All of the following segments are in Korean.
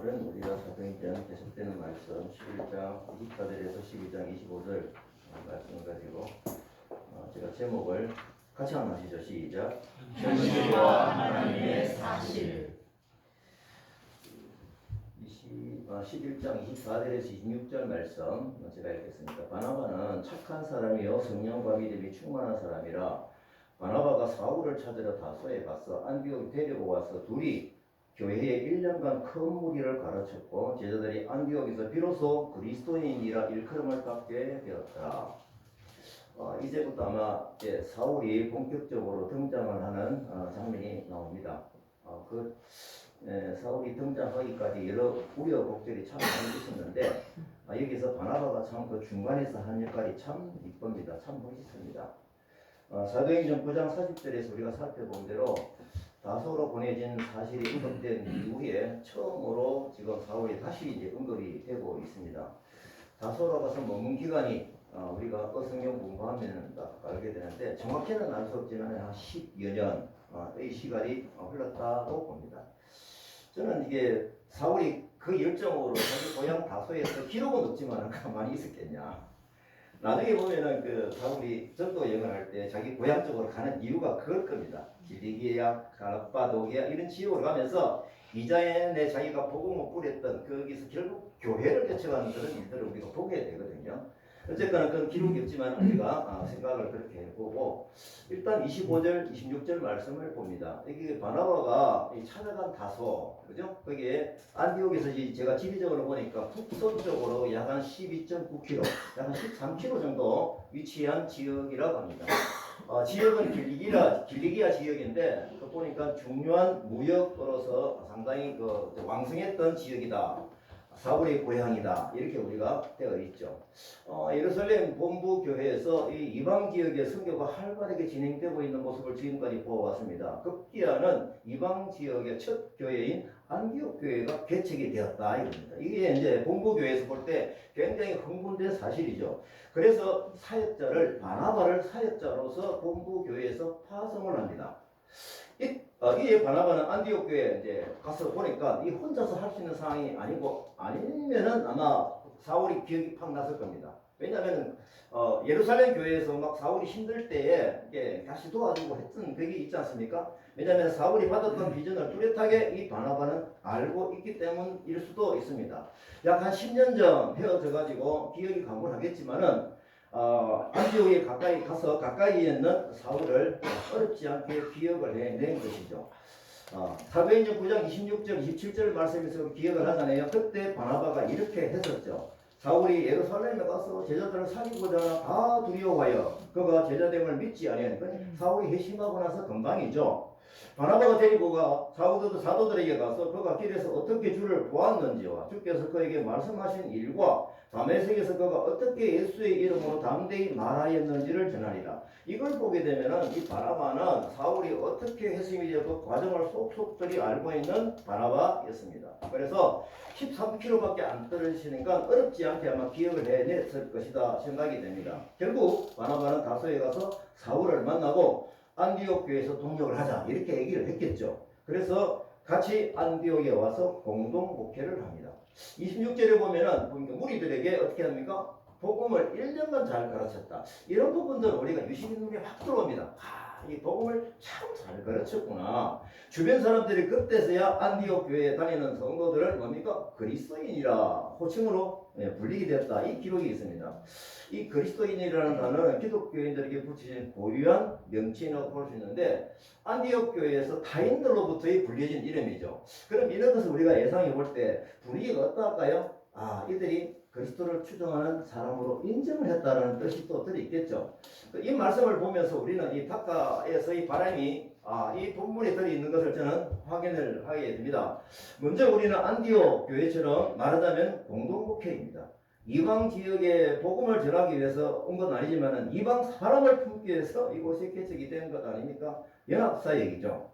오늘은 우리가 사도행전 계속되는 말씀 11장 24절에서 12장 25절 말씀을 가지고 제가 제목을 같이 한번 하시죠. 시작. 현실과 하나님의 사실. 11장 24절에서 26절 말씀 제가 읽겠습니다. 바나바는 착한 사람이요 성령과 믿음이 충만한 사람이라 바나바가 사울을 찾으러 다소에 가서 안디옥에 데리고 와서 둘이 교회에 1년간 큰 무리를 가르쳤고 제자들이 안디옥에서 비로소 그리스도인이라 일컬음을 받게 되었더라. 이제부터 아마 사울이 본격적으로 등장을 하는 장면이 나옵니다. 사울이 등장하기까지 여러 우여곡절이 참 많이 있었는데 여기서 바나바가 참 그 중간에서 한 역할이 참 이쁩니다. 참 멋있습니다. 사도행전 9장 40절에서 우리가 살펴본 대로 다소로 보내진 사실이 언급된 이후에 처음으로 지금 사울이 다시 이제 언급이 되고 있습니다. 다소로 가서 머문 기간이 우리가 성경 공부하면 알게 되는데 정확히는 알 수 없지만 한 10여 년의 시간이 흘렀다고 봅니다. 저는 이게 사울이 그 열정으로 자기 고향 다소에서 기록은 없지만 가만히 있었겠냐. 나중에 보면은 그 사울이 전도 여행을 할 때 자기 고향 쪽으로 가는 이유가 그럴 겁니다. 길리기야, 가빠도기야 이런 지역으로 가면서 이전에 자기가 복음을 뿌렸던 거기서 결국 교회를 개척하는 그런 일들을 우리가 보게 되거든요. 어쨌거나 그런 기록이 없지만 우리가 생각을 그렇게 해보고 일단 25절, 26절 말씀을 봅니다. 여기 바나바가 찾아간 다소, 그죠? 거기에 안디옥에서 제가 지리적으로 보니까 북서쪽으로 약 한 12.9km, 약 한 13km 정도 위치한 지역이라고 합니다. 지역은 길리기아 지역인데 그 보니까 중요한 무역으로서 상당히 왕성했던 지역이다. 사울의 고향이다. 이렇게 우리가 되어 있죠. 예루살렘 본부 교회에서 이 이방 지역의 선교가 활발하게 진행되고 있는 모습을 지금까지 보아왔습니다. 급기야는 이방 지역의 첫 교회인 안디옥 교회가 개척이 되었다 이겁니다. 이게 이제 본부 교회에서 볼 때 굉장히 흥분된 사실이죠. 그래서 바나바를 사역자로서 본부 교회에서 파송을 합니다. 이 바나바는 안디옥 교회에 이제 가서 보니까 이 혼자서 할 수 있는 상황이 아니면은 아마 사울이 기억이 팍 났을 겁니다. 왜냐하면 예루살렘 교회에서 막 사울이 힘들 때에 이게 다시 도와주고 했던 그게 있지 않습니까? 왜냐하면 사울이 받았던 비전을 뚜렷하게 이 바나바는 알고 있기 때문일 수도 있습니다. 약 한 10년 전 헤어져 가지고 기억이 가물하겠지만은 안디옥에 가까이 가서 가까이에 있는 사울을 어렵지 않게 기억을 해낸 것이죠. 사도행전 9장 26절 27절 말씀에서 기억을 하잖아요. 그때 바나바가 이렇게 했었죠. 사울이 예루살렘에 가서 제자들을 사귀고자 다 두려워하여 그가 제자됨을 믿지 아니하니까 사울이 회심하고 나서 금방이죠. 바나바가 데리고 가 사도들에게 가서 그가 길에서 어떻게 주를 보았는지와 주께서 그에게 말씀하신 일과 다메섹에서 그가 어떻게 예수의 이름으로 담대히 말하였는지를 전하리라. 이걸 보게 되면은 이 바나바는 사울이 어떻게 회심이 되고 그 과정을 속속들이 알고 있는 바나바였습니다. 그래서 13km밖에 안 떨어지니까 어렵지 않게 아마 기억을 해냈을 것이다 생각이 됩니다. 결국 바나바는 다소에 가서 사울을 만나고 안디옥 교회에서 동역을 하자 이렇게 얘기를 했겠죠. 그래서 같이 안디옥에 와서 공동 목회를 합니다. 26절에 보면은 무리들에게 어떻게 합니까? 복음을 1년간 잘 가르쳤다. 이런 부분들은 우리가 유심히 눈에 확 들어옵니다. 이 복음을 참 잘 가르쳤구나. 주변 사람들이 그때서야 안디옥 교회에 다니는 성도들을 뭡니까? 그리스도인이라 호칭으로 불리게 됐다. 이 기록이 있습니다. 이 그리스도인이라는 단어는 기독교인들에게 붙이신 고유한 명칭이라고 볼 수 있는데 안디옥 교회에서 타인들로부터의 불려진 이름이죠. 그럼 이런 것을 우리가 예상해 볼 때 분위기가 어떨까요? 이들이 그리스도를 추종하는 사람으로 인정을 했다는 뜻이 또 들어있겠죠. 이 말씀을 보면서 우리는 이 탁가에서의 바람이 이 본문에 들어있는 것을 저는 확인을 하게 됩니다. 먼저 우리는 안디옥 교회처럼 말하자면 공동목회입니다. 이방 지역에 복음을 전하기 위해서 온 건 아니지만 이방 사람을 품기 위해서 이곳에 개척이 된 것 아닙니까? 연합사역이죠.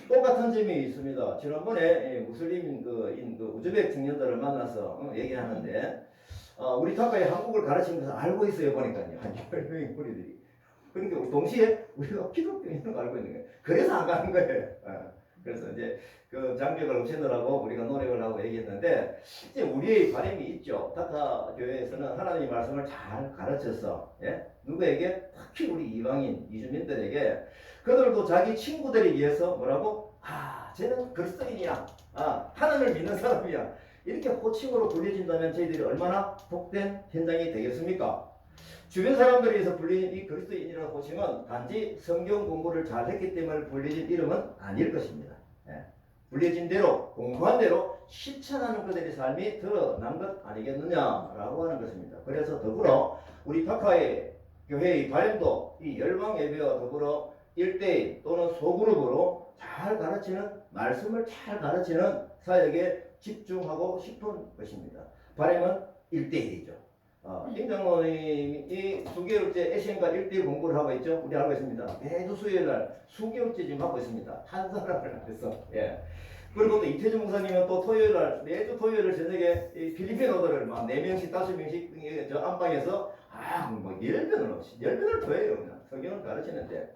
똑같은 점이 있습니다. 지난번에 무슬림 우즈벡 청년들을 만나서 얘기하는데 우리 탁가에 한국을 가르치는 것을 알고 있어요 보니까요. 한 10명의 무리들이. 그러니까 동시에 우리가 기독교 있는 거 알고 있는 거예요. 그래서 안 가는 거예요. 그래서 이제 그 장벽을 없애느라고 우리가 노력을 하고 얘기했는데 이제 우리의 바람이 있죠. 다카 교회에서는 하나님의 말씀을 잘 가르쳐서 누구에게 특히 우리 이방인 이주민들에게 그들도 자기 친구들에 의해서 뭐라고 쟤는 그리스도인이야. 하나님을 믿는 사람이야. 이렇게 호칭으로 불려진다면 저희들이 얼마나 복된 현장이 되겠습니까? 주변 사람들에 의해서 불리는 이 그리스도인이라는 호칭은 단지 성경 공부를 잘했기 때문에 불려진 이름은 아닐 것입니다. 불려진 대로 공부한 대로 실천하는 그들의 삶이 드러난 것 아니겠느냐라고 하는 것입니다. 그래서 더불어 우리 다카의 교회의 발령도 이 열방 예배와 더불어 1대1 또는 소그룹으로 잘 가르치는 말씀을 잘 가르치는 사역에 집중하고 싶은 것입니다. 바람은 1대1이죠. 임장로님이 수개월째 애신과 1대1 공부를 하고 있죠. 우리 알고 있습니다. 매주 수요일날 수개월째 지금 하고 있습니다. 한 사람을 해서. 그리고 또 이태준 목사님은 또 토요일날 매주 토요일 저녁에 이 필리핀어들을 막 4명씩 5명씩 저 안방에서 뭐 10변을 더해요. 그냥 성경을 가르치는데.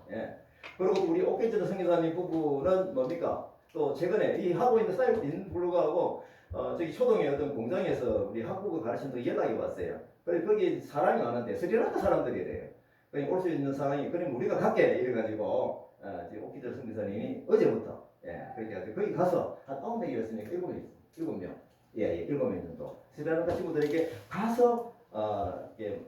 그리고 우리 옥계전 성교사님 부부는 뭡니까? 또 최근에 이 하고 있는 사역도 있는 불구하고 저기 초동의 어떤 공장에서 우리 한국어 가르친다고 연락이 왔어요. 그래 거기 사람이 많은데 스리랑카 사람들이래요. 그러니까 올 수 있는 상황이 그럼 우리가 갈게 이래가지고 옥기절 선교사님이 어제부터 그렇게 거기 가서 한 9명이었으니까 7명 7명 정도 스리랑카 친구들에게 가서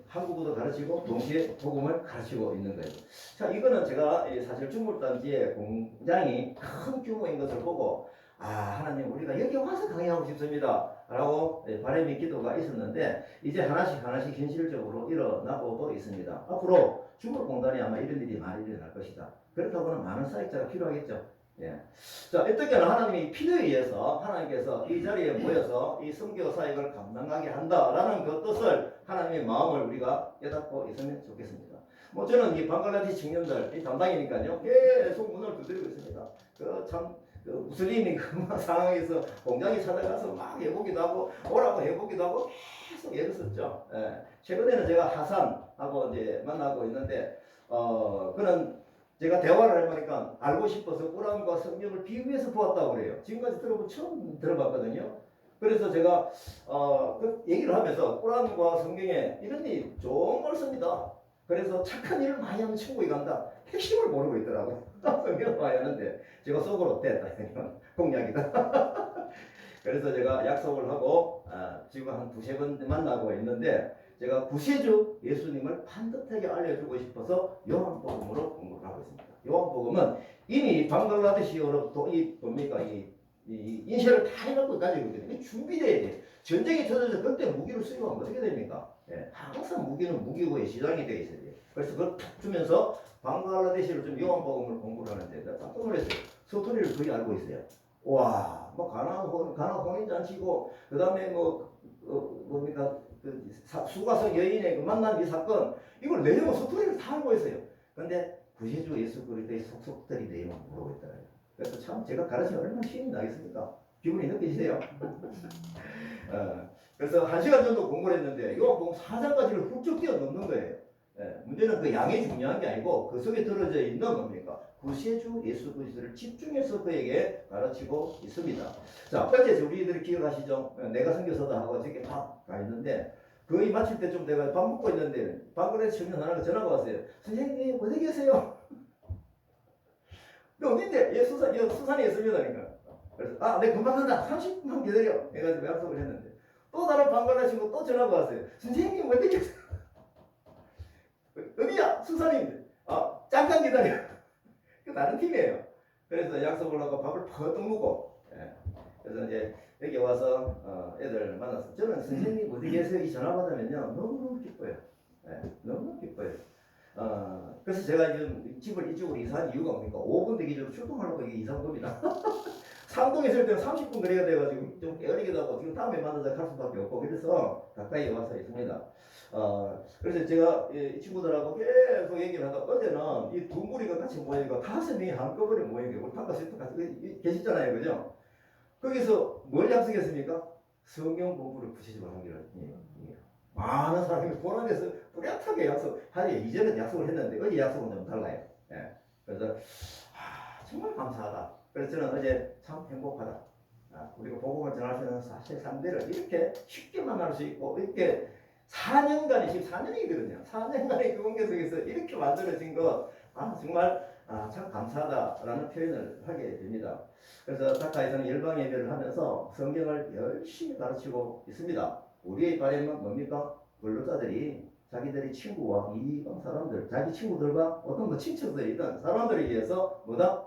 한국어도 가르치고 동시에 복음을 가르치고 있는 거예요. 자, 이거는 제가 사실 중물단지의 공장이 큰 규모인 것을 보고 하나님 우리가 여기 와서 강의하고 싶습니다 라고 바람이 기도가 있었는데 이제 하나씩 현실적으로 일어나고도 있습니다. 앞으로 중물공단이 아마 이런 일이 많이 일어날 것이다. 그렇다고는 많은 사역자가 필요하겠죠. 자, 어떻게나 하나님이 필요에 의해서 하나님께서 이 자리에 모여서 이 선교 사역을 감당하게 한다라는 그 뜻을 하나님의 마음을 우리가 깨닫고 있으면 좋겠습니다. 뭐 저는 이 방글라데시 청년들 이 담당이니까요 계속 문을 두드리고 있습니다. 그 무슬림이 그 상황에서 공장에 찾아가서 막 해보기도 하고 오라고 해보기도 하고 계속 애를 썼죠. 최근에는 제가 하산하고 이제 만나고 있는데 그는 제가 대화를 해보니까 알고 싶어서 꾸란과 성경을 비교해서 보았다고 그래요. 지금까지 처음 들어봤거든요. 그래서 제가 그 얘기를 하면서 꾸란과 성경에 이런 일 좋은 걸 씁니다. 그래서 착한 일을 많이 하면 천국에 간다. 핵심을 모르고 있더라고요. 성경을 많이 하는데 제가 속으로 됐다. 공약이다. 그래서 제가 약속을 하고 지금 한 2-3번 만나고 있는데 제가 구세주 예수님을 반듯하게 알려주고 싶어서 요한복음으로 공부를 하고 있습니다. 요한복음은 이미 방글라데시어로 이 인쇄를 다 해갖고 가지고 있거든요. 준비돼야 돼. 전쟁이 터져서 그때 무기를 수입하면 어떻게 됩니까? 항상 무기는 무기고의 시장이 되어 있어야 돼요. 그래서 그걸 탁 주면서 방글라데시로 좀 요한복음을 공부를 하는데 내가 깜짝 놀랐어요. 스토리를 거의 알고 있어요. 와, 뭐 가나 혼인잔치고 그 다음에 뭡니까 수가성 여인의 그 만난 이 사건 이걸 내용 스토리를 다 알고 있어요. 근데 구세주 예수 그리스도의 속속들이 내용을 모르고 있더라고요. 그래서 참 제가 가르치면 얼마나 힘이 나겠습니까? 기분이 느끼시세요? 그래서 1시간 정도 공부를 했는데 요한복음 4장까지를 훌쩍 뛰어넘는 거예요. 문제는 그 양이 중요한 게 아니고 그 속에 들어져 있는 뭡니까? 구세주 예수 그리스도를 집중해서 그에게 가르치고 있습니다. 자, 어제 우리들이 기억하시죠? 내가 선교사다 하고 저렇게 다 가 있는데 거의 마칠 때 좀 내가 밥 먹고 있는데 방글라데시 청년 하나가 전화가 왔어요. 선생님 어디 계세요? 너 어딘데? 수산에 있습니다. 그래서 내 금방 간다. 30분만 기다려. 해가지고 약속을 했는데 또 다른 방글라데시 친구 또 전화가 왔어요. 선생님 어디 계세요? 어디야? 수산인데. 잠깐 기다려. 그 다른 팀이에요. 그래서 약속을 하고 밥을 퍼뜩 먹고 그래서 이제 여기 와서 애들 만나서 저는 선생님 어디 계세요? 이 전화 받으면요 너무너무 기뻐요. 너무 기뻐요. 그래서 제가 지금 집을 이쪽으로 이사한 이유가 뭡니까? 5분 대기적으로 출동하려고 이게 이사한 겁니다. 상동에 있을 때는 30분 거리가 돼가지고 좀 깨어리기도 하고 지금 다음에 만나자 갈 수밖에 없고 그래서 가까이 와서 있습니다. 그래서 제가 이 친구들하고 계속 얘기를 하다 어제는 이 두 무리가 같이 모이고 5명이 한꺼번에 모인 게 우리 파카스터 같이 계시잖아요, 그죠? 거기서 뭘 약속했습니까? 성경 공부를 구체적으로 하기로 많은 사람이 고난에서 뚜렷하게 약속하니 이전에 약속을 했는데 어제 약속은 좀 달라요. 그래서 정말 감사하다. 그래서 저는 어제 참 행복하다. 우리가 복음을 전할 수 있는 사실 상대를 이렇게 쉽게 만날 수 있고 이렇게 4년간의 지금 4년이거든요. 4년간의 그 관계 속에서 이렇게 만들어진 것 정말 참 감사하다라는 표현을 하게 됩니다. 그래서 다카에서는 열방 예배를 하면서 성경을 열심히 가르치고 있습니다. 우리의 바람은 뭡니까? 근로자들이 자기들의 친구와 이방 사람들, 자기 친구들과 어떤 친척들이든 사람들에 의해서 뭐다?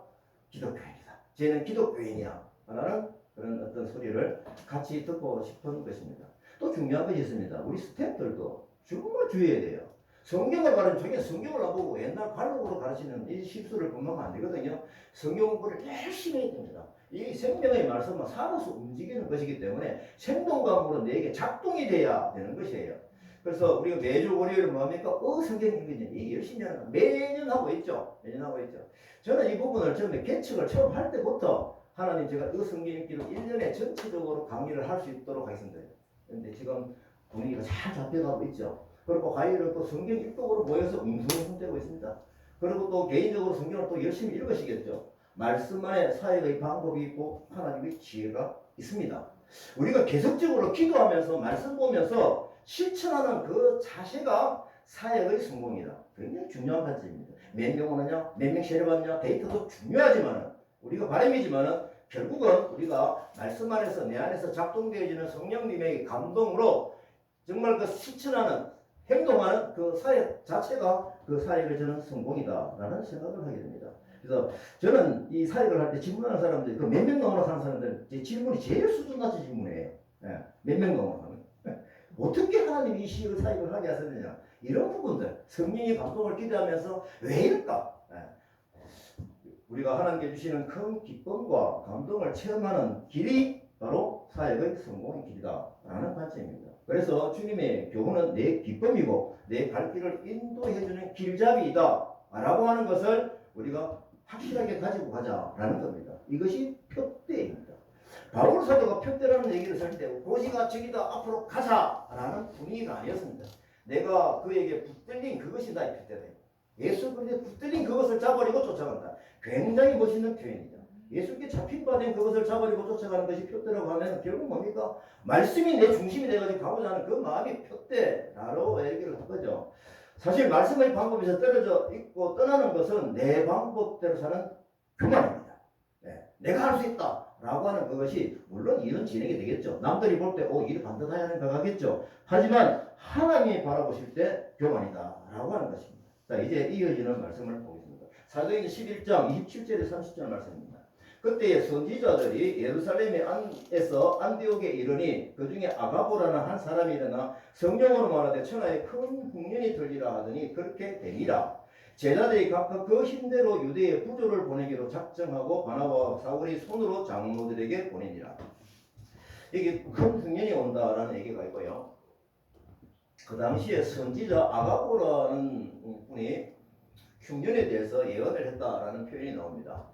기독교인이다. 쟤는 기독교인이야. 라는 그런 어떤 소리를 같이 듣고 싶은 것입니다. 또 중요한 것이 있습니다. 우리 스태프들도 정말 주의해야 돼요. 성경을 가르치는 성경을 안 보고 옛날 발록으로 가르치는 이 실수를 범하면 안 되거든요. 성경 공부를 열심히 해야 됩니다. 이 생명의 말씀은 살아서 움직이는 것이기 때문에 생동감으로 내게 작동이 돼야 되는 것이에요. 그래서 우리가 매주 월요일 뭡니까? 성경 읽기 이 열심히 하는 거 매년 하고 있죠. 매년 하고 있죠. 저는 이 부분을 처음에 개척을 처음 할 때부터 하나님 제가 성경 읽기를 1년에 전체적으로 강의를 할 수 있도록 하겠습니다. 그런데 지금 분위기가 잘 잡혀가고 있죠. 그리고 가위를 또 성경 읽독으로 모여서 웅성웅성되고 있습니다. 그리고 또 개인적으로 성경을 또 열심히 읽으시겠죠. 말씀만의 사역의 방법이 있고 하나님의 지혜가 있습니다. 우리가 계속적으로 기도하면서 말씀 보면서 실천하는 그 자세가 사역의 성공이다. 굉장히 중요한 관점입니다. 몇 명 오느냐, 몇 명 세례받느냐, 데이터도 중요하지만은 우리가 바람이지만은 결국은 우리가 말씀 안에서 내 안에서 작동되어지는 성령님의 감동으로 정말 그 실천하는 행동하는 그 사역 자체가 그 사역의 저는 성공이다라는 생각을 하게 됩니다. 그래서 저는 이 사역을 할 때 질문하는 사람들, 그 몇 명 넘어나 사는 사람들, 제 질문이 제일 수준 낮은 질문이에요. 몇 명 넘어나 사는. 어떻게 하나님이 이 시의 사역을 하게 하셨느냐. 이런 부분들, 성령의 감동을 기대하면서 왜 이럴까? 우리가 하나님께 주시는 큰 기쁨과 감동을 체험하는 길이 바로 사역의 성공의 길이다라는 관점입니다. 그래서 주님의 교훈은 내 기쁨이고 내 갈 길을 인도해주는 길잡이이다 라고 하는 것을 우리가 확실하게 가지고 가자라는 겁니다. 이것이 표대입니다. 바울 사도가 표대라는 얘기를 할 때 고시가 저기다 앞으로 가자라는 분위기가 아니었습니다. 내가 그에게 붙들린 그것이 나의 표대다. 예수 그리스도에 붙들린 그것을 잡아버리고 쫓아간다. 굉장히 멋있는 표현이죠. 예수께 잡힌 바 된 그것을 잡아버리고 쫓아가는 것이 표대라고 하면 결국 뭡니까? 말씀이 내 중심이 돼가지고 가고자 하는 그 마음이 표대라고 얘기를 한 거죠. 사실 말씀의 방법에서 떨어져 있고 떠나는 것은 내 방법대로 사는 교만입니다. 내가 할 수 있다 라고 하는 그것이 물론 일은 진행이 되겠죠. 남들이 볼 때 일을 반듯하게 하는 거 같겠죠. 하지만 하나님이 바라보실 때 교만이다 라고 하는 것입니다. 자, 이제 이어지는 말씀을 보겠습니다. 사도행전 11장 27절에 30절 말씀입니다. 그때의 선지자들이 예루살렘에서 안디옥에 이르니 그 중에 아가보라는 한 사람이 일어나 성령으로 말하되 천하에 큰 흉년이 들리라 하더니 그렇게 되니라. 제자들이 각각 그 힘대로 유대에 부조를 보내기로 작정하고 바나바와 사울이 손으로 장로들에게 보내니라. 이게 큰 흉년이 온다라는 얘기가 있고요. 그 당시에 선지자 아가보라는 분이 흉년에 대해서 예언을 했다라는 표현이 나옵니다.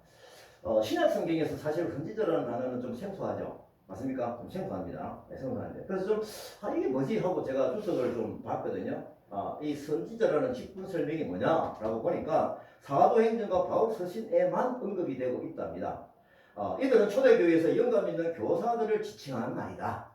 신약 성경에서 사실 선지자라는 단어는 좀 생소하죠. 맞습니까? 좀 생소합니다. 생소한데. 그래서 좀 이게 뭐지 하고 제가 주석을 좀 봤거든요. 이 선지자라는 직분 설명이 뭐냐라고 보니까 사도행전과 바울 서신에만 언급이 되고 있답니다. 이들은 초대교회에서 영감 있는 교사들을 지칭하는 말이다.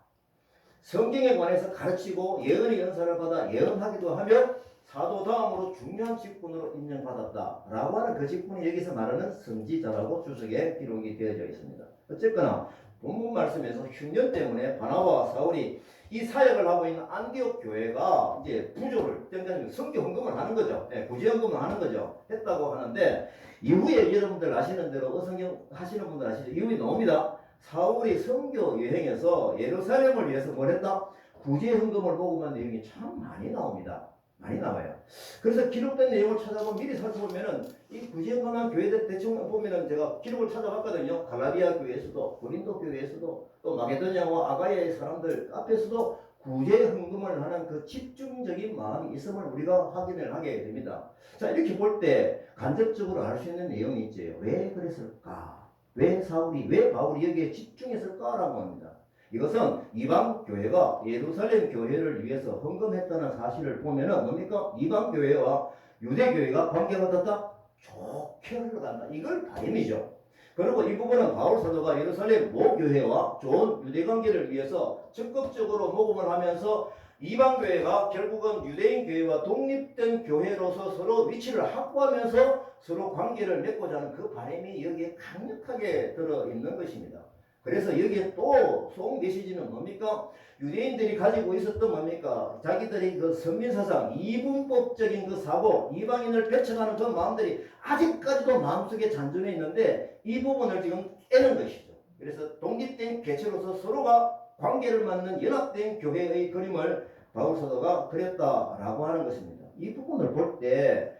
성경에 관해서 가르치고 예언의 연사를 받아 예언하기도 하며 사도 다음으로 중요한 직분으로 인정받았다라고 하는 그 직분이 여기서 말하는 선지자라고 주석에 기록이 되어져 있습니다. 어쨌거나 본문 말씀에서 흉년 때문에 바나바와 사울이 이 사역을 하고 있는 안디옥 교회가 이제 부조를 성교 헌금을 하는 거죠. 구제 헌금을 하는 거죠. 했다고 하는데 이후에 여러분들 아시는 대로 어성경 하시는 분들 아시죠? 이후에 나옵니다. 사울이 선교 여행에서 예루살렘을 위해서 뭘 했다? 구제 헌금을 보고만 내용이 참 많이 나옵니다. 많이 나와요. 그래서 기록된 내용을 찾아보면 미리 살펴보면은 이 구제헌금한 교회들 대충 보면은 제가 기록을 찾아봤거든요. 갈라디아 교회에서도 고린도 교회에서도 또 마게도냐와 아가야의 사람들 앞에서도 구제헌금을 하는 그 집중적인 마음이 있음을 우리가 확인을 하게 됩니다. 자, 이렇게 볼 때 간접적으로 알 수 있는 내용이 있죠. 왜 그랬을까? 왜 사울이, 왜 바울이 여기에 집중했을까라고 합니다. 이것은 이방 교회가 예루살렘 교회를 위해서 헌금했다는 사실을 보면은 뭡니까? 이방 교회와 유대 교회가 관계가 어떻다? 좋게 흘러간다. 이걸 바람이죠. 그리고 이 부분은 바울 사도가 예루살렘 모교회와 좋은 유대관계를 위해서 적극적으로 모금을 하면서 이방교회가 결국은 유대인 교회와 독립된 교회로서 서로 위치를 확보하면서 서로 관계를 맺고자 하는 그 바람이 여기에 강력하게 들어있는 것입니다. 그래서 여기에 또 속 메시지는 뭡니까? 유대인들이 가지고 있었던 뭡니까? 자기들이 그 선민사상, 이분법적인 그 사고, 이방인을 배척하는 그 마음들이 아직까지도 마음속에 잔존해 있는데 이 부분을 지금 깨는 것이죠. 그래서 독립된 개체로서 서로가 관계를 맺는 연합된 교회의 그림을 바울 사도가 그렸다라고 하는 것입니다. 이 부분을 볼 때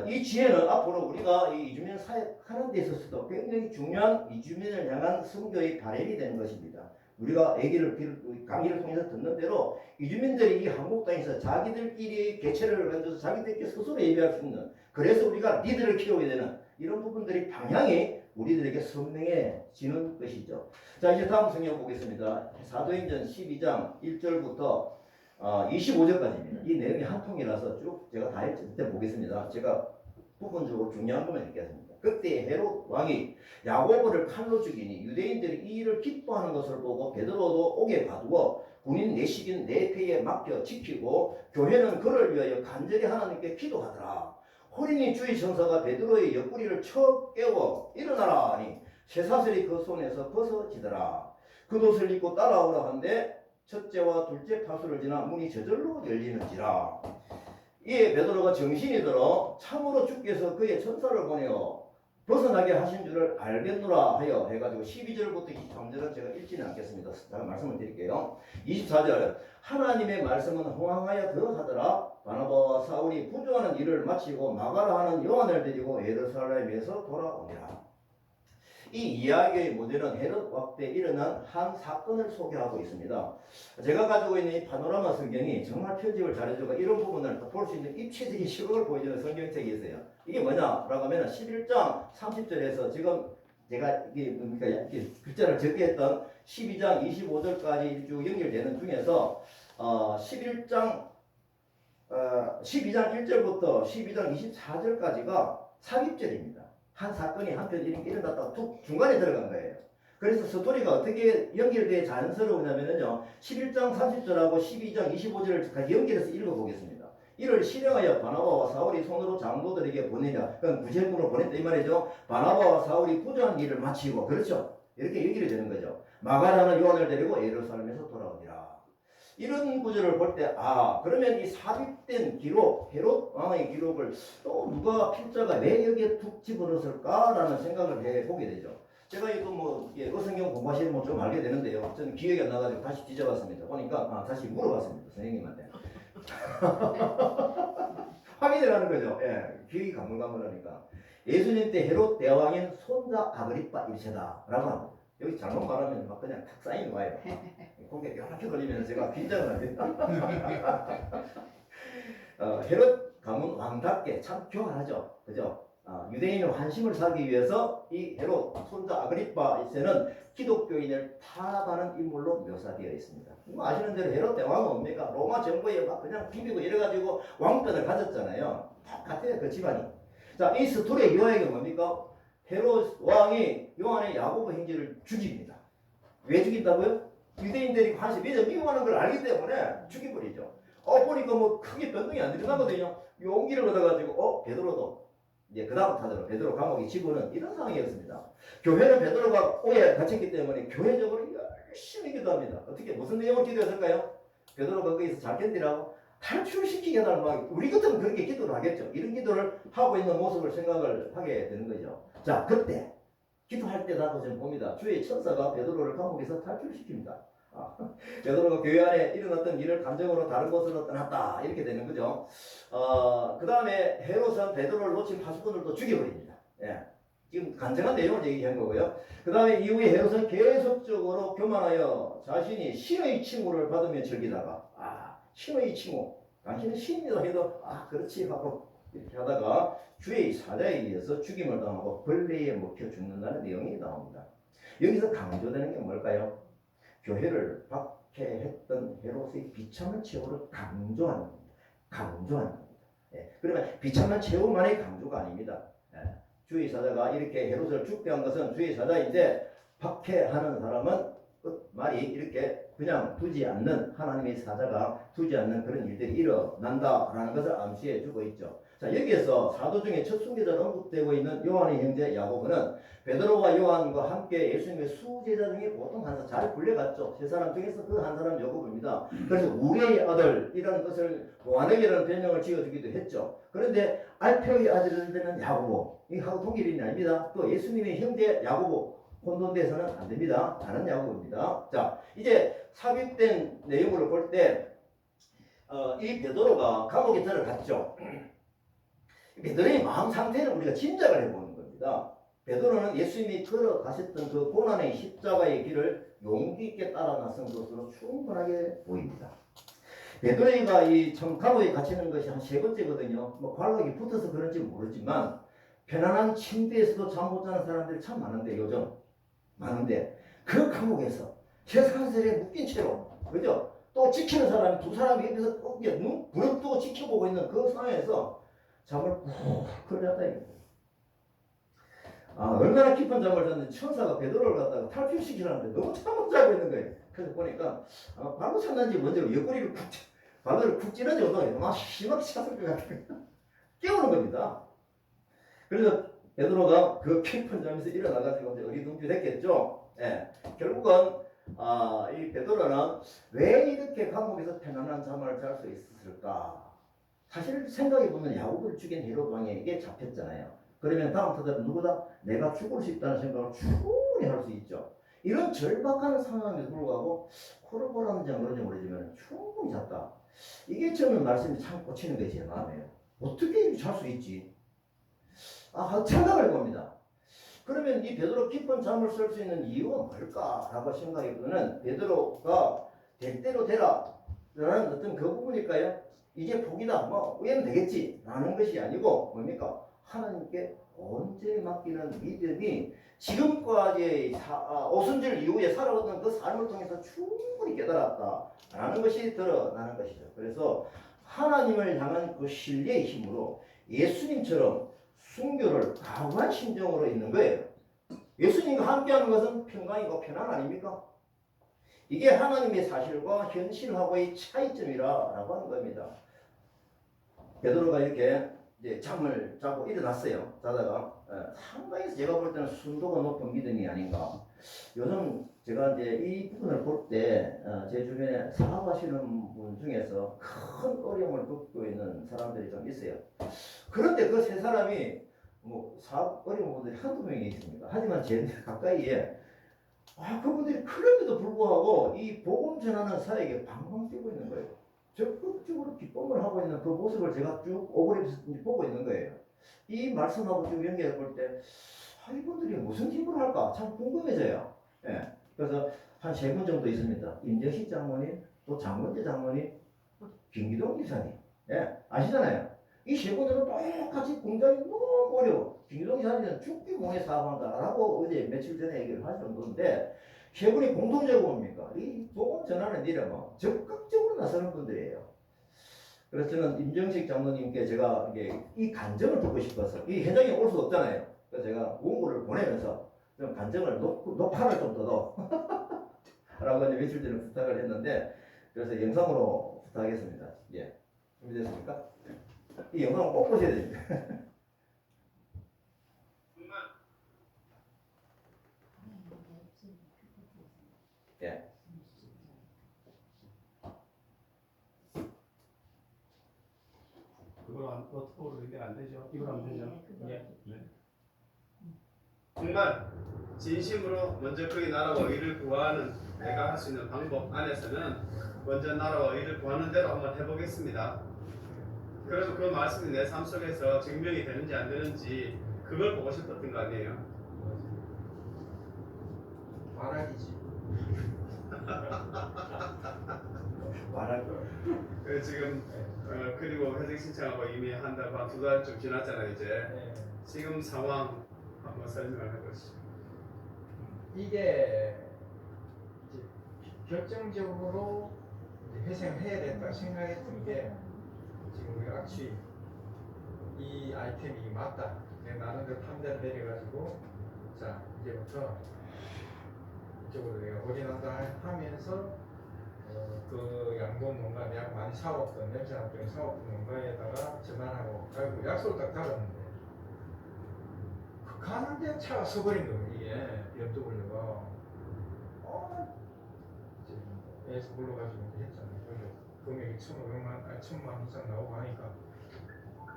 이 지혜는 앞으로 우리가 이 이주민 사역하는 데 있어서도 굉장히 중요한 이주민을 향한 선교의 바람이 되는 것입니다. 우리가 강의를 통해서 듣는 대로 이주민들이 이 한국 땅에서 자기들끼리 개체를 만들어서 자기들끼리 스스로 예배할 수 있는, 그래서 우리가 리더를 키우게 되는 이런 부분들이 방향이 우리들에게 선명해지는 것이죠. 자, 이제 다음 성경 보겠습니다. 사도행전 12장 1절부터 25절까지입니다. 이 내용이 한 통이라서 쭉 제가 다 일단 보겠습니다. 제가 부분적으로 중요한 것만 읽겠습니다. 그때 헤롯 왕이 야고보를 칼로 죽이니 유대인들이 이 일을 기뻐하는 것을 보고 베드로도 옥에 가두어 군인 내식인 네 패에 맡겨 지키고 교회는 그를 위하여 간절히 하나님께 기도하더라. 호린이 주의 천사가 베드로의 옆구리를 쳐 깨워 일어나라 하니 쇠사슬이 그 손에서 벗어지더라. 겉옷을 입고 따라오라 한데 첫째와 둘째 파수를 지나 문이 저절로 열리는지라. 이에 베드로가 정신이 들어 참으로 주께서 그의 천사를 보내어 벗어나게 하신 줄을 알겠노라 하여 해가지고 12절부터 23절은 제가 읽지는 않겠습니다. 제가 말씀을 드릴게요. 24절 하나님의 말씀은 호황하여 더하더라. 바나바와 사울이 부조하는 일을 마치고 마가라 하는 요한을 데리고 예루살렘에서 돌아오니라. 이 이야기의 모델은 헤롯 왕 때 일어난 한 사건을 소개하고 있습니다. 제가 가지고 있는 이 파노라마 성경이 정말 편집을 잘해주고 이런 부분을 볼 수 있는 입체적인 시각을 보여주는 성경책이 있어요. 이게 뭐냐라고 하면 11장 30절에서 지금 제가 이게 뭡니까 이렇게 글자를 적게 했던 12장 25절까지 쭉 연결되는 중에서 12장 1절부터 12장 24절까지가 삽입절입니다. 한 사건이 한편 일어났다가 툭 중간에 들어간 거예요. 그래서 스토리가 어떻게 연결되어 자연스러우냐면요. 11장 30절하고 12장 25절을 같이 연결해서 읽어보겠습니다. 이를 실행하여 바나바와 사울이 손으로 장로들에게 보내냐. 그건 구제물로 보냈다 이 말이죠. 바나바와 사울이 부조한 일을 마치고, 그렇죠. 이렇게 연결이 되는 거죠. 마가라는 요한을 데리고 예루살렘에서 돌아오니라. 이런 구절을 볼 때, 그러면 이 삽입된 기록, 헤롯 왕의 기록을 또 누가 필자가 왜 여기에 툭 집어넣었을까라는 생각을 해보게 되죠. 제가 이거 어성경 공부하시면 좀 알게 되는데요. 저는 기억이 안 나가지고 다시 뒤져봤습니다. 보니까, 다시 물어봤습니다. 선생님한테. 확인을 하는 거죠. 예, 기억이 가물가물하니까. 예수님 때 헤롯 대왕인 손자 아그리빠 1세다. 라고 합니다. 여기 잘못 말하면 막 그냥 탁 사인이 와요. 고개 이렇게 돌리면 제가 긴장을 합니다. 헤롯 가문 왕답게 참 교활하죠. 그죠? 유대인의 환심을 사기 위해서 이 헤롯 손자 아그리빠 1세는 기독교인을 타협하는 인물로 묘사되어 있습니다. 뭐 아시는 대로 헤롯 대왕은 뭡니까? 로마 정부에 막 그냥 비비고 이래가지고 왕권을 가졌잖아요. 똑같아요, 그 집안이. 자, 이 스토리의 요약이 뭡니까? 헤롯 왕이 요한의 야고보 형제를 죽입니다. 왜 죽인다고요? 유대인들이 관심, 미워하는 걸 알기 때문에 죽여버리죠. 보니까 뭐 크게 변동이 안 일어나거든요. 용기를 얻어가지고, 베드로도, 이제 그 다음 타자로 베드로 감옥에 집어넣은 이런 상황이었습니다. 교회는 베드로가 오해 갇혔기 때문에 교회적으로 열심히 기도합니다. 어떻게, 무슨 내용을 기도했을까요? 베드로가 거기서 잘 견디라고 탈출시키게 해달라고 하고, 우리 같으면 그렇게 기도를 하겠죠. 이런 기도를 하고 있는 모습을 생각을 하게 되는 거죠. 자, 그때 기도할 때다도 좀 봅니다. 주의 천사가 베드로를 감옥에서 탈출시킵니다. 베드로가 교회 안에 일어났던 일을 감정으로 다른 곳으로 떠났다. 이렇게 되는 거죠. 그 다음에 헤롯은 베드로를 놓친 파수꾼들도 죽여버립니다. 예. 지금 간증한 내용을 얘기한 거고요. 그 다음에 이후에 헤롯은 계속적으로 교만하여 자신이 신의 칭호를 받으며 즐기다가, 신의 칭호. 당신은 신이다 해도, 그렇지 하고 이렇게 하다가 주의 사자에 의해서 죽임을 당하고 벌레에 먹혀 죽는다는 내용이 나옵니다. 여기서 강조되는 게 뭘까요? 교회를 박해했던 헤롯의 비참한 최후를 강조하는 겁니다. 예, 그러면 비참한 최후만의 강조가 아닙니다. 예, 주의 사자가 이렇게 헤롯을 죽게 한 것은 주의 사자인데 박해하는 사람은 그 말이 이렇게 그냥 두지 않는 하나님의 사자가 두지 않는 그런 일들이 일어난다라는 것을 암시해 주고 있죠. 자, 여기에서 사도 중에 첫 순교자로 언급되고 있는 요한의 형제 야고보는 베드로와 요한과 함께 예수님의 수제자 중에 보통 한 사람 잘 불려갔죠. 세 사람 중에서 그 한 사람 야고보입니다. 그래서 우리의 아들이라는 것을 보아내기라는 별명을 지어주기도 했죠. 그런데 알페오의 아들들은 야고보, 이하고 동일인이 아닙니다. 또 예수님의 형제 야고보 혼돈돼서는 안 됩니다. 다른 야고보입니다. 자, 이제 삽입된 내용을 볼 때, 이 베드로가 감옥에 들어갔죠. 베드로의 마음 상태를 우리가 짐작을 해보는 겁니다. 베드로는 예수님이 걸어가셨던 그 고난의 십자가의 길을 용기 있게 따라 나선 것으로 충분하게 보입니다. 베드로가 이 참 감옥에 갇히는 것이 한 세 번째거든요. 뭐 관록이 붙어서 그런지 모르지만 편안한 침대에서도 잠 못 자는 사람들이 참 많은데 요즘 많은데 그 감옥에서 세상살에 묶인 채로 그죠? 또 지키는 사람이 두 사람이 옆에서 눈 부릅뜨고 지켜보고 있는 그 상황에서 잠을 푹 걸렸다 이거죠. 얼마나 깊은 잠을 잤는지 천사가 베드로를 갖다가 탈출시키라는데 너무 잠을 자고 있는 거예요. 그래서 보니까 발로 찼는지 먼저 옆구리를 발로를 쿡 찌르지 못하게 막 심하게 찼을 것 같아요. 깨우는 겁니다. 그래서 베드로가 그 깊은 잠에서 일어나가지고 이제 어리둥절 됐겠죠. 예. 결국은 이 베드로는 왜 이렇게 감옥에서 편안한 잠을 잘 수 있었을까? 사실 생각해보면 야고보를 죽인 헤롯 왕에게 잡혔잖아요. 그러면 다음 타자는 누구다? 내가 죽을 수 있다는 생각을 충분히 할 수 있죠. 이런 절박한 상황에도 불구하고 코를 골았는지 안 그런지 모르지만 충분히 잤다. 이게 저는 말씀이 참 꽂히는 게 제 마음이에요. 어떻게 이렇게 잘 수 있지? 생각을 해봅니다. 그러면 이 베드로 깊은 잠을 쓸 수 있는 이유가 뭘까라고 생각해보면 베드로가 될 대로 되라 라는 어떤 그 부분일까요? 이제 복이다 뭐 우연 되겠지 라는 것이 아니고 뭡니까? 하나님께 온전히 맡기는 믿음이 지금까지 오순절 이후에 살아왔던 그 삶을 통해서 충분히 깨달았다라는 것이 드러나는 것이죠. 그래서 하나님을 향한 그 신뢰의 힘으로 예수님처럼 순교를 각오한 심정으로 있는 거예요. 예수님과 함께하는 것은 평강이고 편안 아닙니까? 이게 하나님의 사실과 현실하고의 차이점이라고 하는 겁니다. 베드로가 이렇게 이제 잠을 자고 일어났어요. 자다가 상당히 제가 볼 때는 순도가 높은 믿음이 아닌가. 요즘 제가 이제 이 부분을 볼 때 제 주변에 사업하시는 분 중에서 큰 어려움을 겪고 있는 사람들이 좀 있어요. 그런데 그 세 사람이 뭐 사업 어려운 분들이 한두 명이 있습니다. 하지만 제 가까이에 그분들이 그런데도 불구하고 이 복음 전하는 사역에 방방 뛰고 있는 거예요. 적극적으로 기쁨을 하고 있는 그 모습을 제가 쭉 오버랩해서 보고 있는 거예요. 이 말씀하고 좀 연결해 볼 때 이분들이 무슨 기부를 할까 참 궁금해져요. 예. 그래서 한 세 분 정도 있습니다. 임정식 장모님, 또 장문재 장모님, 김기동 기사님. 예. 아시잖아요. 이 세 분들은 똑같이 공장이 너무 어려워. 김기동 기사님은 죽기 공에 사업한다라고 어제 며칠 전에 얘기를 할 정도인데 세 분이 공통적으로 뭡니까? 이 복음 전하는 일에 뭐 적극적으로 나서는 분들이에요. 그래서 저는 임정식 장로님께 제가 이게 이 간증을 듣고 싶어서 이 현장에 올 수 없잖아요. 그래서 제가 원고를 보내면서 좀 간증을 녹화를 좀 더더 라고 이제 며칠 전에 부탁을 했는데 그래서 영상으로 부탁하겠습니다. 예. 준비됐습니까? 이 영상을 꼭 보셔야 됩니다. 예. 그걸 어떻게 연결 안 되죠? 이걸 하면 되죠? 네. 정말 진심으로 먼저 그의 나라와 의를 구하는 내가 할 수 있는 방법 안에서는 먼저 나라와 의를 구하는 대로 한번 해보겠습니다. 그래서 그 말씀이 내 삶 속에서 증명이 되는지 안 되는지 그걸 보고 싶었던 거 아니에요? 말하기지. 말할 거. 지금 그리고 회생 신청하고 이미 한 달 반, 2달 좀 지났잖아요 이제. 네. 지금 상황 한번 설명을 해보시죠. 이게 이제 결정적으로 이제 회생을 해야 된다 생각했던 게 지금 우리가 악취 이 아이템이 맞다. 내 이제 나름대로 판단을 내려가지고 자 이제부터 이쪽으로 내가 올인한다 하면서 그 양돈 농가 내가 많이 사왔던 냄새 났던 사왔던 농가에다가 전화하고 가지고 약속을 딱 잡았는데 그 가는데 차가 서버린 거예요. 이게 BMW 이제 에서 불러가지고 이제 했잖아요. 그래서 금액이 1,500만 이상 나오고 하니까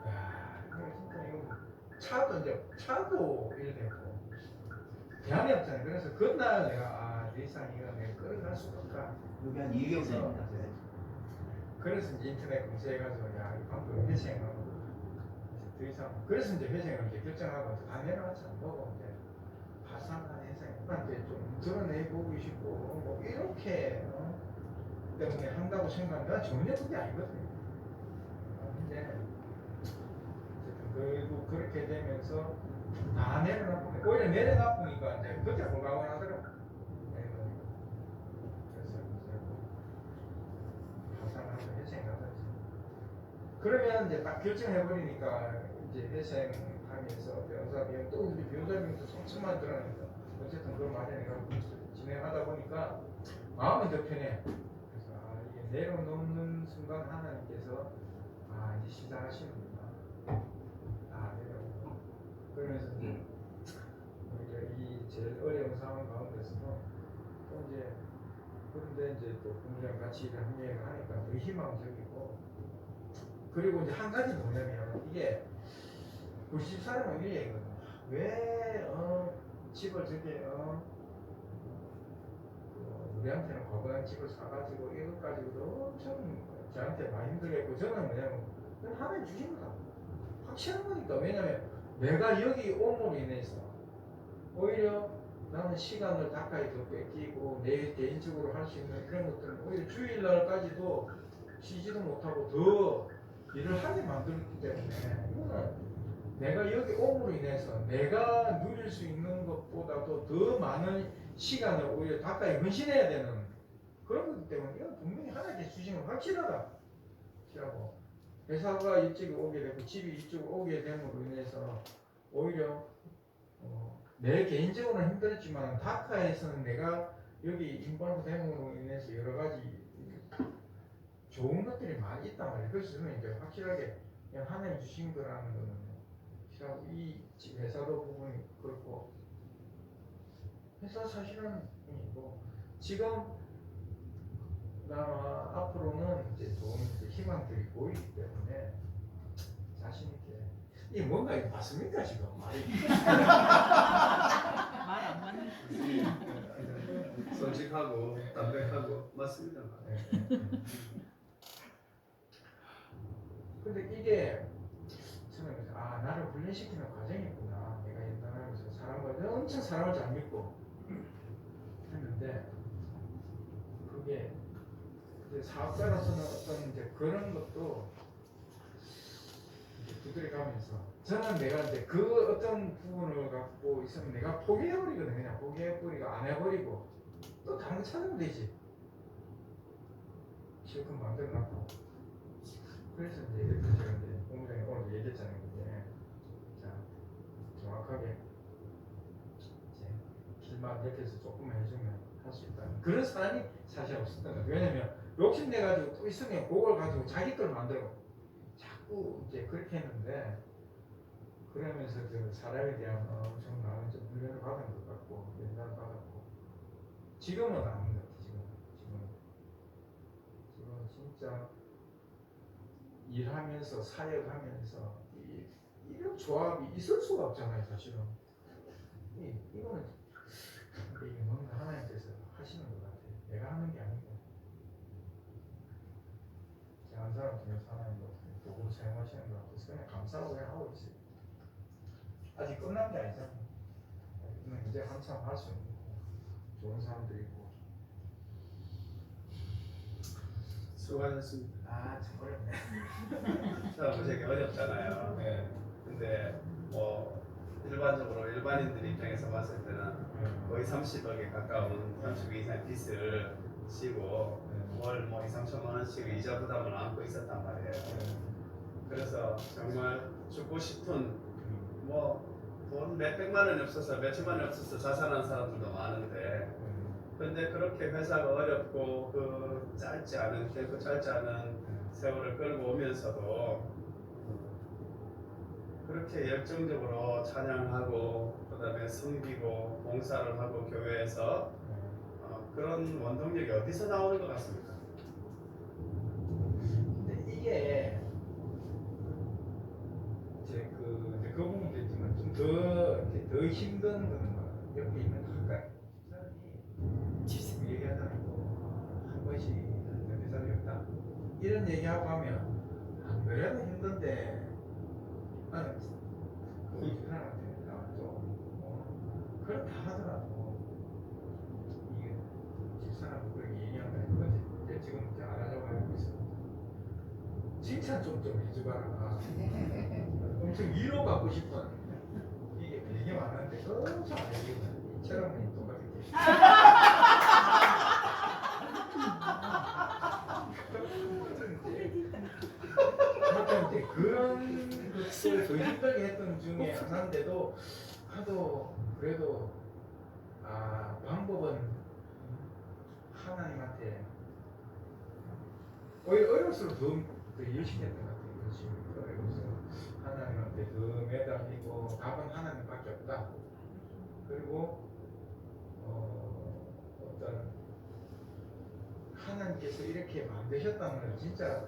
야 이거 진짜 이거 차도 이래되고 대안이 없잖아요. 그래서 그날 내가 더 이상 이거 내가 끌어갈 수가 없다. 여기 한 2개월입니다. 그래서 이제 인터넷 검색해가지고 야 이 방법 회생하고 더 이상 그래서 이제 회생을 이제 결정하고 다 내려가지 안 보고 이제 파산한 회생한테 좀 드러내보고 싶고 뭐 이렇게 때문에 한다고 생각하면 전혀 그게 아니거든요. 근데 어쨌든 결국 그렇게 되면서 다 내려놔보니까 오히려 내려놔보니까 이제 그때 홀가분하더라고. 그래서 이제 파산하고 회생하든지 그러면 이제 딱 결정해버리니까 이제 회생하면서 변호사비용 또 우리 변호사비용도 3천만 들어가니까 어쨌든 그걸 마련해가지고 진행하다 보니까 마음이 더 편해. 그래서 이게 내려놓는 순간 하나님께서 이제 시작하시는구나. 내려오고 그러면서 우리가 이 제일 어려운 상황 가운데서도 또 이제 그런데 이제 또 부모님 같이 일을 합류를 하니까 더 희망적이고 그리고 이제 한 가지 뭐냐면 이게 우리 집 사람은 이런 얘기거든요. 왜 집을 저게 우리한테는 거부한 집을 사가지고 이것 가지고도 엄청 저한테 많이 힘들게 했고 저는 뭐냐면 그건 하나님 주신 거다. 확실한 거니까. 왜냐면 내가 여기 옴으로 인해서 오히려 나는 시간을 가까이 더 뺏기고 내 개인적으로 할 수 있는 그런 것들은 오히려 주일날까지도 쉬지도 못하고 더 일을 하게 만들었기 때문에 이거는 내가 여기 옴으로 인해서 내가 누릴 수 있는 것보다도 더 많은 시간을 오히려 가까이 헌신해야 되는 그런 거기 때문에 이건 분명히 하나님께 주신 건 확실하다. 확실하고 회사가 이쪽에 오게 되고 집이 이쪽으로 오게 됨으로 인해서 오히려 내 개인적으로는 힘들었지만 다카에서는 내가 여기 인벌브 됨으로 인해서 여러 가지 좋은 것들이 많이 있단 말이에요. 그래서 저는 이제 확실하게 그냥 하나님 주신 거라는 거는 확실하고 이 회사도 부분이 그렇고 회사 사실은 뭐 지금 나 앞으로는 이제 좋은 희망들이 보이기 때문에 자신 있게 이게 뭔가 이거 맞습니까 지금 말이 말안 맞는 솔직하고 담백하고 맞습니다. 근데 이게 저는 나를 훈련시키는 과정이구나. 내가 인간하면서 사람을 엄청 사람을 잘 믿고 했는데 그게 이제 사업자로서는 어떤 이제 그런 것도 이제 두드려가면서 저는 내가 이제 그 어떤 부분을 갖고 있으면 내가 포기해버리거든. 그냥 포기해버리고 안 해버리고 또 다른 거 찾으면 되지. 실컷 만들어놨고 그래서 이제 이렇게 제가 이제 공부장에 오늘 얘기했잖아요. 근데 자 정확하게 이제 길만 옆에서 조금만 해주면 할 수 있다는 그런 사람이 사실 없었던 거예요. 왜냐면 욕심내가지고 또 있으면 그걸 가지고 자기 걸 만들어 자꾸 이제 그렇게 했는데 그러면서 그 사람에 대한 엄청 나는 좀 훈련을 받은 것 같고 연단을 받았고 지금은 아닌 것 같아. 지금은 진짜 일하면서 사역하면서 이런 조합이 있을 수가 없잖아요. 사실은 이거는 이게 뭔가 하나님께서 하시는 것 같아요. 내가 하는 게 아니고 제가 한 사람 중에서 하나님도 도구를 사용하시는 것 같아서 그냥 감사하고 그냥 하고 있어요. 아직 끝난 게 아니잖아요. 이제 한참 할 수 있는 좋은 사람들이 있고 수고하셨습니다. 참 어렵네. 참 되게 어렵잖아요. 네. 근데 뭐 일반적으로 일반인들 입장에서 봤을 때는 거의 30억에 가까운 30억 이상 빚을 지고 월 뭐 2, 3천만 원씩 이자 부담을 안고 있었단 말이에요. 그래서 정말 죽고 싶은 뭐 돈 몇백만 원이 없어서 몇천만 원이 없어서 자살하는 사람들도 많은데 근데 그렇게 회사가 어렵고 그 짧지 않은 세월을 끌고 오면서도 그렇게 열정적으로 찬양하고 그다음에 섬기고 봉사를 하고 교회에서 그런 원동력이 어디서 나오는 것 같습니까? 근데 이게 이제 그 부분도 있지만 좀 더 힘든 거는 옆에 있는 가까이 사람이 얘기하잖아요. 한 번씩 몇 사람이 없다. 이런 얘기하고 하면 안 그래도 힘든데 나는 거기 그 사람한테 좀 그렇다 하더라도 이게 집사람 그렇게 얘기하면 그건 지금 이제 안 하자고 하고 있어. 칭찬 좀 해줘봐라. 엄청 위로받고 싶은 이게 되게 많은데 엄청 안 해주거든. 이처럼은 똑같이 이제 그런 것을 더 힘들게 했던 중에 하나인데도 하도 그래도 방법은 하나님한테 오히려 어려울수록 더 열심히 했던 것 같아요. 열심히 어려워서 하나님한테 더 매달리고 답은 하나님밖에 없다. 그리고 어떤 하나님께서 이렇게 만드셨다는 건 진짜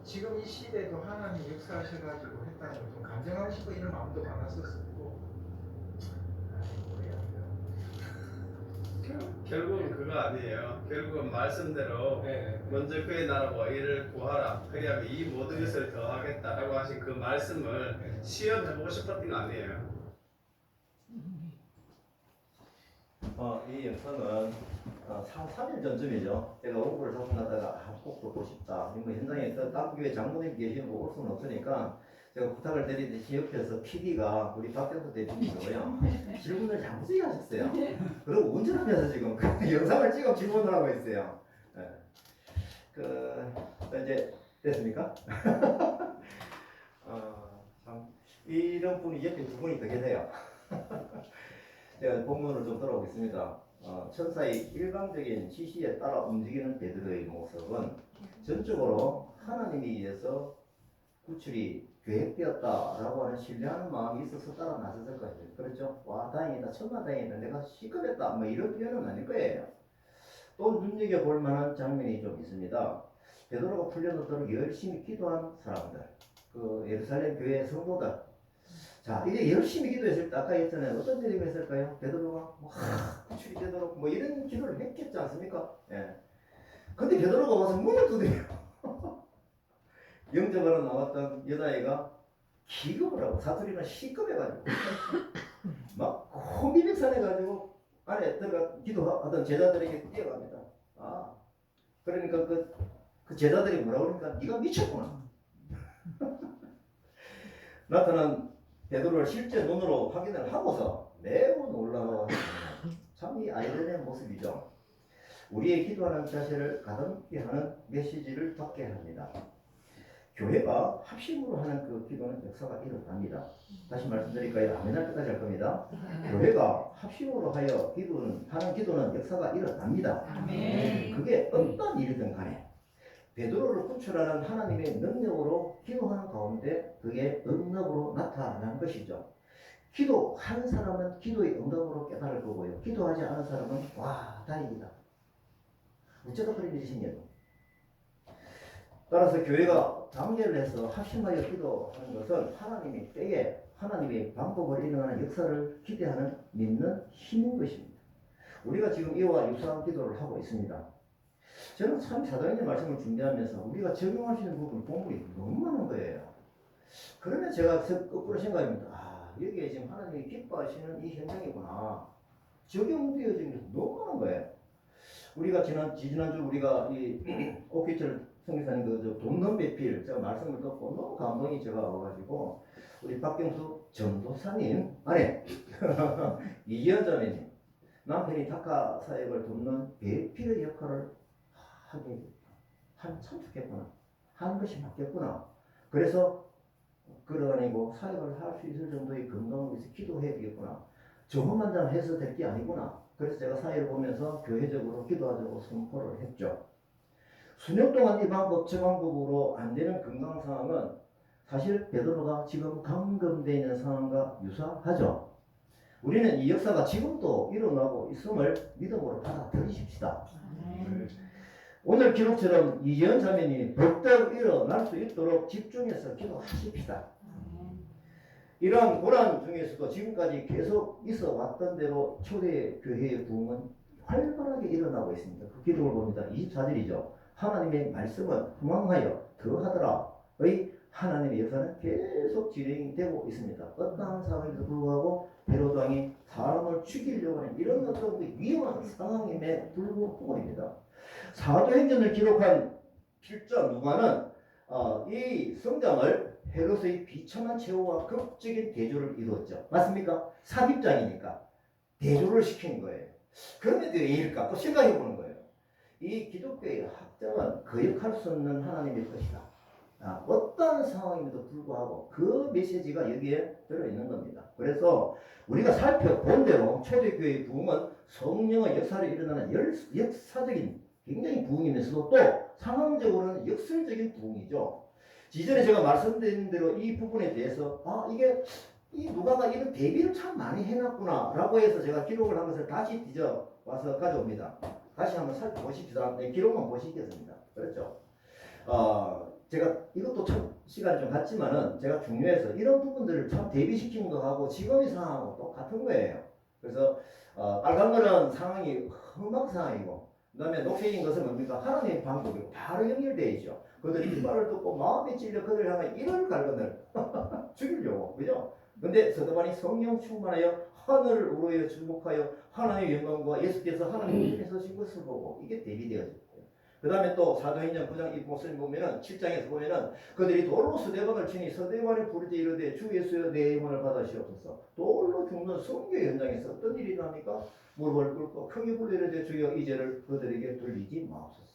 지금 이 시대도 하나님 역사하셔가지고 했다는 걸 좀 간증하고 싶고 이런 마음도 많았었고 결국은 그거 아니에요. 결국은 말씀대로 네. 먼저 그의 나라와 이를 구하라. 그리하면 이 모든 것을 더하겠다라고 하신 그 말씀을 시험해보고 싶었던 거 아니에요. 이 영상은 3일 전쯤이죠. 제가 원고를 작성하다가 꼭 듣고 싶다. 뭐 현장에 다른 교회 장로님 계시는 거 올 수는 없으니까 제가 부탁을 드리듯이 옆에서 PD가 우리 박경수 대표님이고요. 질문을 야무지게 하셨어요. 그리고 운전하면서 지금 그 영상을 찍어 질문을 하고 있어요. 이제 됐습니까? 참 이런 분이 옆에 두 분이 더 계세요. 제가 본문을 좀 들어보겠습니다. 천사의 일방적인 지시에 따라 움직이는 베드로의 모습은 전적으로 하나님에 의해서 구출이 계획되었다라고 하는 신뢰하는 마음이 있어서 따라 나섰을 거예요. 그렇죠? 와 다행이다, 천만 다행이다, 내가 시급했다, 뭐 이런 표현은 아닐 거예요. 또 눈여겨볼 만한 장면이 좀 있습니다. 베드로가 풀려놓도록 열심히 기도한 사람들, 그 예루살렘 교회 성도들. 자, 이제 열심히 기도했을 때 아까 했잖아요. 어떤 일이 했을까요? 베드로가 구출이 되도록 뭐 이런 기도를 했겠지 않습니까? 예. 근데 베드로가 와서 문을 두드려요. 영접하러 나왔던 여자애가 기겁을 하고 사투리는 시급해가지고 막 혼비백산해가지고 안에 들어가 기도하던 제자들에게 뛰어갑니다. 그러니까 그 제자들이 뭐라고 그러니까 네가 미쳤구나. 나타난 베드로를 실제 눈으로 확인을 하고서 매우 놀라워. 참 이 아이러니의 모습이죠. 우리의 기도하는 자세를 가볍게 하는 메시지를 받게 합니다. 교회가 합심으로 하는 그 기도는 역사가 일어납니다. 다시 말씀드릴까요? 아멘 할 때까지 할 겁니다. 교회가 합심으로 하여 하는 기도는 역사가 일어납니다. 아멘. 그게 어떤 일이든 간에 베드로를 구출하는 하나님의 능력으로 기도하는 가운데 그게 응답으로 나타나는 것이죠. 기도하는 사람은 기도의 응답으로 깨달을 거고요. 기도하지 않은 사람은 와 다행이다, 어쩌다 그런 일이 생겨요. 따라서 교회가 단결을 해서 합심하여 기도하는 것은 하나님이 때에 하나님의 방법을 일어나는 역사를 기대하는 믿는 힘인 것입니다. 우리가 지금 이와 유사한 기도를 하고 있습니다. 저는 참 사도행전 말씀을 준비하면서 우리가 적용할 수 있는 부분 공부가 너무 많은 거예요. 그러면 제가 거꾸로 생각합니다. 여기에 지금 하나님이 기뻐하시는 이 현장이구나. 적용되어지는 게 너무 많은 거예요. 우리가 지난주 우리가 이 오피철 성기사님 그 돕는 배필 제가 말씀을 듣고 너무 감동이 제가 와가지고 우리 박경수 전도사님 아니 이지연 자매님 남편이 다카 사역을 돕는 배필의 역할을 하게 참 좋겠구나, 하는 것이 맞겠구나. 그래서 걸어다니고 사역을 할 수 있을 정도의 건강을 위해서 기도해야 되겠구나. 저것만 좀 해서 될 게 아니구나. 그래서 제가 사회를 보면서 교회적으로 기도하자고 선포를 했죠. 수년 동안 이 방법 저 방법으로 안 되는 건강 상황은 사실 베드로가 지금 감금되어 있는 상황과 유사하죠. 우리는 이 역사가 지금도 일어나고 있음을 믿음으로 받아들이십시다. 오늘 기록처럼 이재현 자매님이 벌떡 일어날 수 있도록 집중해서 기도하십시다. 이러한 고난 중에서도 지금까지 계속 있어 왔던 대로 초대교회의 부흥은 활발하게 일어나고 있습니다. 그 기록을 봅니다. 24절이죠. 하나님의 말씀은 흥왕하여 더하더라의 하나님의 역사는 계속 진행되고 있습니다. 어떠한 상황에도 불구하고 헤로드 왕이 사람을 죽이려고 하는 이런 어떤 위험한 상황임에 불구하고입니다. 사도행전을 기록한 필자 누가는 이 성장을 헤롯의 비참한 최후와 극적인 대조를 이루었죠. 맞습니까? 삽입장이니까 대조를 시킨 거예요. 그런데 왜 이럴까? 또 생각해 보는 거예요. 이 기독교의 확장은 거역할 수 없는 하나님의 것이다. 어떤 상황임에도 불구하고 그 메시지가 여기에 들어있는 겁니다. 그래서 우리가 살펴본 대로 초대교회의 부흥은 성령의 역사를 일어나는 역사적인 굉장히 부흥이면서도 또 상황적으로는 역설적인 부흥이죠. 이전에 제가 말씀드린 대로 이 부분에 대해서 이게 이 누가가 이런 대비를 참 많이 해놨구나 라고 해서 제가 기록을 한 것을 다시 뒤져 와서 가져옵니다. 다시 한번 살펴보십시다. 네, 기록만 보시겠습니다. 그렇죠? 제가 이것도 참 시간이 좀 갔지만은 제가 중요해서 이런 부분들을 참 대비시키는 거하고 지금의 상황하고 똑같은 거예요. 그래서 빨간 거는 상황이 험한 상황이고 그 다음에 녹색인 것은 뭡니까? 하나님의 방법이고 바로 연결되어 있죠. 그들이 이 말을 듣고 마음에 찔려 그들을 향해 이를 갈거늘 죽이려고 그죠? 근데 서도반이 성령 충만하여 하늘을 우러러 주목하여 하나님의 영광과 예수께서 하나님 앞에 서신 것을 보고 이게 대비되어졌어요. 그 다음에 또 사도행전 9장 이 모습을 보면은 7장에서 보면은 그들이 돌로 서대반을 치니 서대반이 부르짖 이르되 주 예수여 내 영혼을 받으시옵소서. 돌로 죽는 성교 현장에서 어떤 일이 일어납니까? 무릎을 꿇고 크게 불러 이르되 주여 이 죄를 그들에게 돌리지 마옵소서.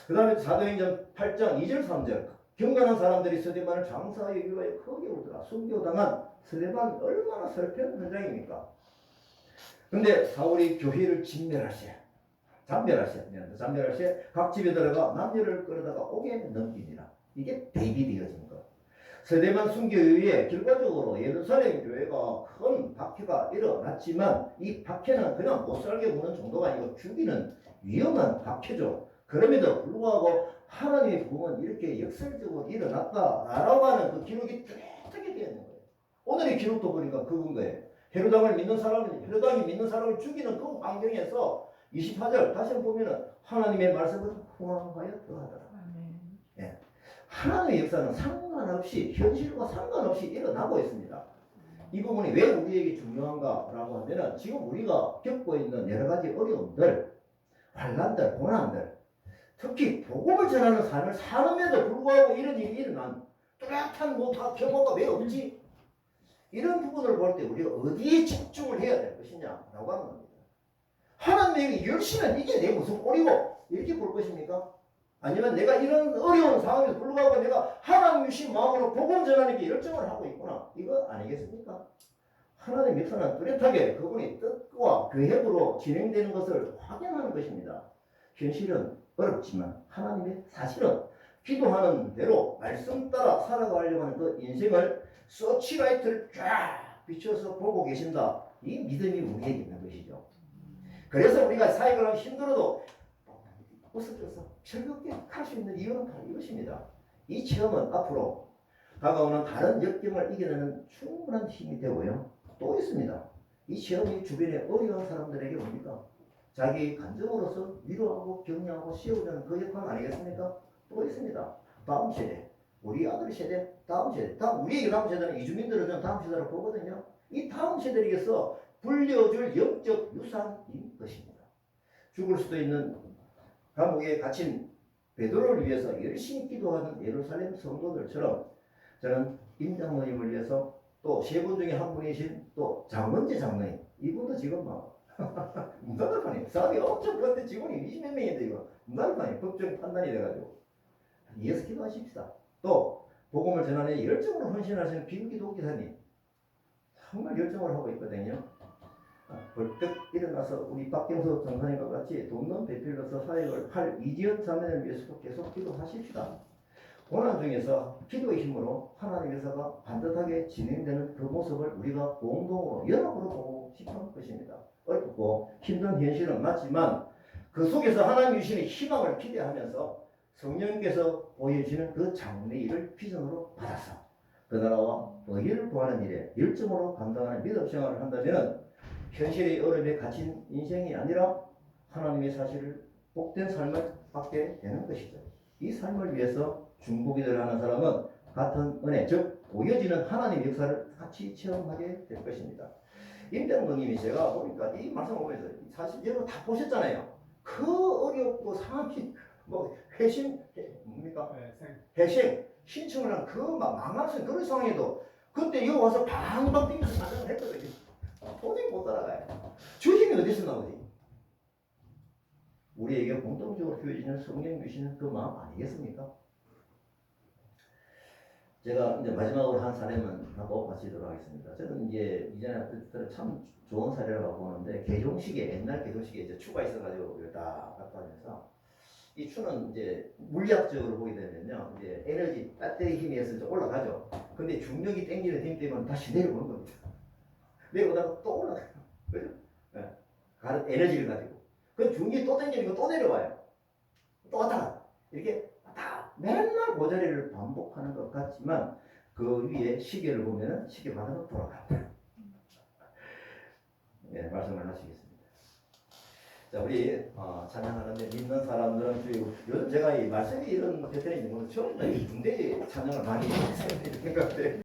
그 다음에 사도행전 8장 2절 3절 경건한 사람들이 서대반을 장사하여 위하여 크게 울더라. 순교당한 서대반 얼마나 슬픈 현장입니까? 근데 사울이 교회를 잠멸하시에 각 집에 들어가 남녀를 끌어다가 옥에 넘기니라. 이게 대비되어진 것. 서대반 순교 이후에 결과적으로 예루살렘 교회가 큰 박해가 일어났지만 이 박해는 그냥 못살게 구는 정도가 아니고 죽이는 위험한 박해죠. 그럼에도 불구하고 하나님의 부흥은 이렇게 역설적으로 일어났다라고 하는 그 기록이 뚜렷하게 되어 있는 거예요. 오늘의 기록도 보니까 그건 거예요. 헤로당이 믿는 사람을 죽이는 그 환경에서 24절 다시 한번 보면은 하나님의 말씀은 흥왕하여 더하더라. 예. 하나님의 역사는 상관없이 현실과 상관없이 일어나고 있습니다. 이 부분이 왜 우리에게 중요한가라고 하면은 지금 우리가 겪고 있는 여러 가지 어려움들, 환난들, 고난들, 특히 복음을 전하는 삶을 사는에도 불구하고 이런 일이 일어난 뚜렷한 경고가 왜 없지? 이런 부분을 볼 때 우리가 어디에 집중을 해야 될 것이냐라고 하는 겁니다. 하나님에게 열심히 이게 내 무슨 꼴이고 이렇게 볼 것입니까? 아니면 내가 이런 어려운 상황에도 불구하고 내가 하나님 주신 마음으로 복음 전하는 게 열정을 하고 있구나 이거 아니겠습니까? 하나님의 역사는 뚜렷하게 그분의 뜻과 계획으로 진행되는 것을 확인하는 것입니다. 현실은 어렵지만 하나님의 사실은 기도하는 대로 말씀 따라 살아가려고 하는 그 인생을 서치라이트를 쫙 비춰서 보고 계신다. 이 믿음이 우리에게 있는 것이죠. 그래서 우리가 사역을 하면 힘들어도 웃어줘서 즐겁게 할 수 있는 이유는 바로 이것입니다. 이 체험은 앞으로 다가오는 다른 역경을 이겨내는 충분한 힘이 되고요. 또 있습니다. 이 체험이 주변에 어려운 사람들에게 뭡니까? 자기 감정으로서 위로하고 격려하고 씌워주는 그 역할 아니겠습니까? 또 있습니다. 다음 세대, 우리 아들 세대, 다음 세대, 우리에게 다음 세대는 이주민들은 다음 세대로 보거든요. 이 다음 세대에게서 불려줄 영적 유산인 것입니다. 죽을 수도 있는 감옥에 갇힌 베드로를 위해서 열심히 기도하는 예루살렘 성도들처럼 저는 임장모님을 위해서 또 세 분 중에 한 분이신 또 장문재 장로님 이분도 지금 막 문단을판이에요. 사람이 엄청 그런데 직원이 20몇 명인데 이거 문단을판이에요. 법정 판단이 돼가지고 이어서 기도하십시다. 또 복음을 전하는 열정으로 헌신하시는 김기도 기사님 정말 열정을 하고 있거든요. 벌떡 일어나서 우리 박경수 전사님과 같이 돕는 배필로서 사역을 할 이지연 자매를 위해서 계속 기도하십시다. 고난 중에서 기도의 힘으로 하나님의 역사가 반듯하게 진행되는 그 모습을 우리가 공동으로 연합으로 보고 싶은 것입니다. 어렵고 힘든 현실은 맞지만 그 속에서 하나님이 주시는 희망을 기대하면서 성령님께서 보여주시는 그 장래일을 비전으로 받아서 그 나라와 의를 구하는 일에 열정으로 감당하는 믿음 생활을 한다면 현실의 어려움에 갇힌 인생이 아니라 하나님의 사실을 복된 삶을 받게 되는 것이죠. 이 삶을 위해서 중보기도를 하는 사람은 같은 은혜, 즉 보여지는 하나님의 역사를 같이 체험하게 될 것입니다. 임병동님이 제가 보니까 이 말씀을 보면서 사실 여러분 다 보셨잖아요. 그 어렵고 상황이 뭐 회심 뭡니까? 회심 신청을 한 그 망망선 그런 상황에도 그때 여기 와서 방방 뛰면서 사정을 했거든요. 도저히 못 따라가요. 저 힘이 어디서 나오지? 우리에게 공동적으로 보여지는 성령 주시는 그 마음 아니겠습니까? 제가 이제 마지막으로 한 사례만 하고 마치도록 하겠습니다. 저는 이제 이전에 참 좋은 사례라고 보는데 개종식에 옛날 개종식에 이제 추가 있어가지고 이걸 다 갖다 내서 이 추는 이제 물리학적으로 보게 되면요 이제 에너지 배터리 힘이 해서 이제 올라가죠. 근데 중력이 땡기는 힘 때문에 다시 내려오는 겁니다. 내려오다가 또 올라가요. 그죠? 네. 에너지를 가지고. 그 중력이 또 땡기니까 또 내려와요. 또 왔다 갔다. 이렇게 다 맨날 그 자리를 반복하는 것 같지만 그 위에 시계를 보면은 시계 반으로 돌아간다. 네, 말씀을 하시겠습니다. 자, 우리 찬양하는데 믿는 사람들은 주의고 요즘 제가 이 말씀이 이런 패턴이 있는 건 처음 중대 찬양을 많이 했어요. 생각돼.